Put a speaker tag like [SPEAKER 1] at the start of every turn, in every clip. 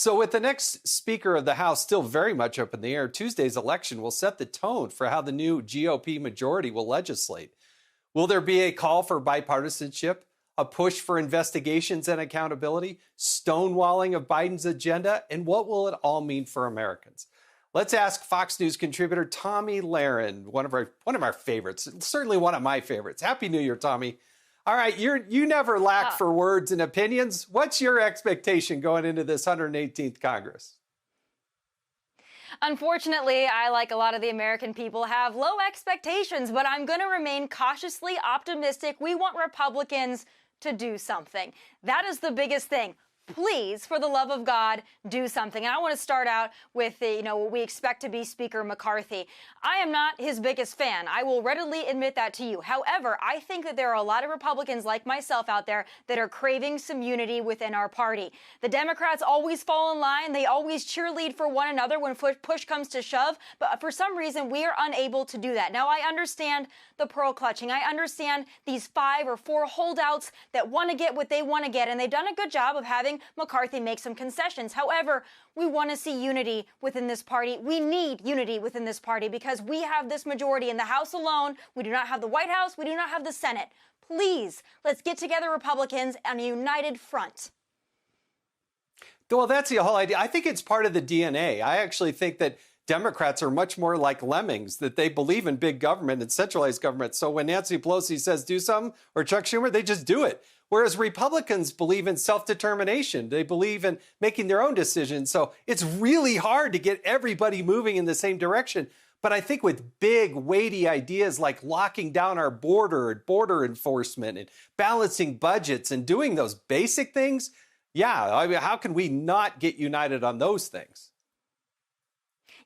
[SPEAKER 1] So with the next Speaker of the House still very much up in the air, Tuesday's election will set the tone for how the new GOP majority will legislate. Will there be a call for bipartisanship, a push for investigations and accountability, stonewalling of Biden's agenda, and what will it all mean for Americans? Let's ask Fox News contributor Tomi Lahren, one of our favorites, certainly one of my favorites. Happy New Year, Tomi. All right, you never lack for words and opinions. What's your expectation going into this 118th Congress?
[SPEAKER 2] Unfortunately, I, like a lot of the American people, have low expectations, but I'm going to remain cautiously optimistic. We want Republicans to do something. That is the biggest thing. Please, for the love of God, do something. And I want to start out with what we expect to be Speaker McCarthy. I am not his biggest fan. I will readily admit that to you. However, I think that there are a lot of Republicans like myself out there that are craving some unity within our party. The Democrats always fall in line. They always cheerlead for one another when push comes to shove. But for some reason, we are unable to do that. Now, I understand the pearl clutching. I understand these 5 or 4 holdouts that want to get what they want to get. And they've done a good job of having McCarthy make some concessions. However, we want to see unity within this party. We need unity within this party because we have this majority in the House alone. We do not have the White House. We do not have the Senate. Please, let's get together, Republicans, on a united front.
[SPEAKER 1] Well, that's the whole idea. I think it's part of the DNA. I actually think that Democrats are much more like lemmings, that they believe in big government and centralized government. So when Nancy Pelosi says do something, or Chuck Schumer, they just do it. Whereas Republicans believe in self-determination. They believe in making their own decisions. So it's really hard to get everybody moving in the same direction. But I think with big, weighty ideas like locking down our border and border enforcement and balancing budgets and doing those basic things, yeah, I mean, how can we not get united on those things?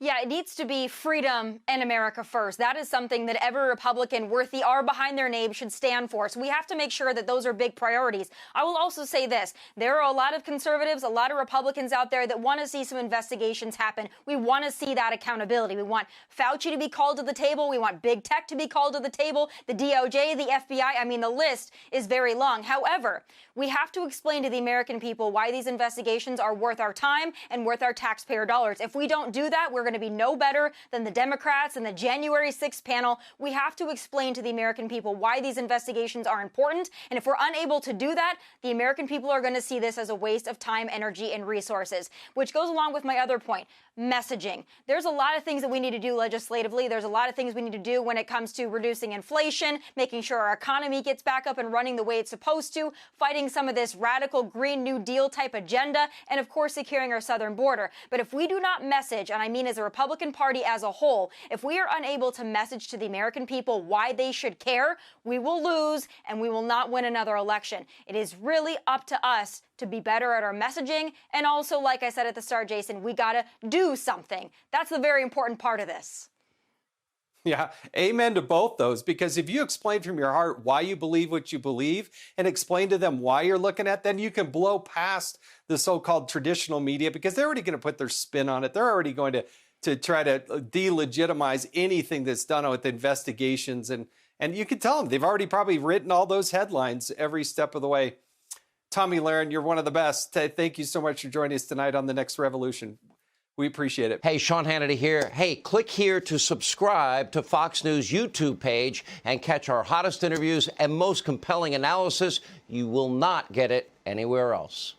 [SPEAKER 2] Yeah, it needs to be freedom and America first. That is something that every Republican worth the R behind their name should stand for. So we have to make sure that those are big priorities. I will also say this. There are a lot of conservatives, a lot of Republicans out there that want to see some investigations happen. We want to see that accountability. We want Fauci to be called to the table. We want big tech to be called to the table, the DOJ, the FBI. I mean, the list is very long. However, we have to explain to the American people why these investigations are worth our time and worth our taxpayer dollars. If we don't do that, we're going to be no better than the Democrats and the January 6th panel. We have to explain to the American people why these investigations are important. And if we're unable to do that, the American people are going to see this as a waste of time, energy, and resources, which goes along with my other point, messaging. There's a lot of things that we need to do legislatively. There's a lot of things we need to do when it comes to reducing inflation, making sure our economy gets back up and running the way it's supposed to, fighting some of this radical Green New Deal type agenda, and of course securing our southern border. But if we do not message, and I mean as a Republican Party as a whole, if we are unable to message to the American people why they should care, we will lose and we will not win another election. It is really up to us to be better at our messaging. And also, like I said at the start, Jason, we got to do something. That's the very important part of this.
[SPEAKER 1] Yeah, amen to both those, because if you explain from your heart why you believe what you believe and explain to them why you're looking at, then you can blow past the so-called traditional media, because they're already going to put their spin on it. They're already going to try to delegitimize anything that's done with investigations. And you can tell them they've already probably written all those headlines every step of the way. Tomi Lahren, you're one of the best. Thank you so much for joining us tonight on The Next Revolution. We appreciate it.
[SPEAKER 3] Hey, Sean Hannity here. Hey, click here to subscribe to Fox News YouTube page and catch our hottest interviews and most compelling analysis. You will not get it anywhere else.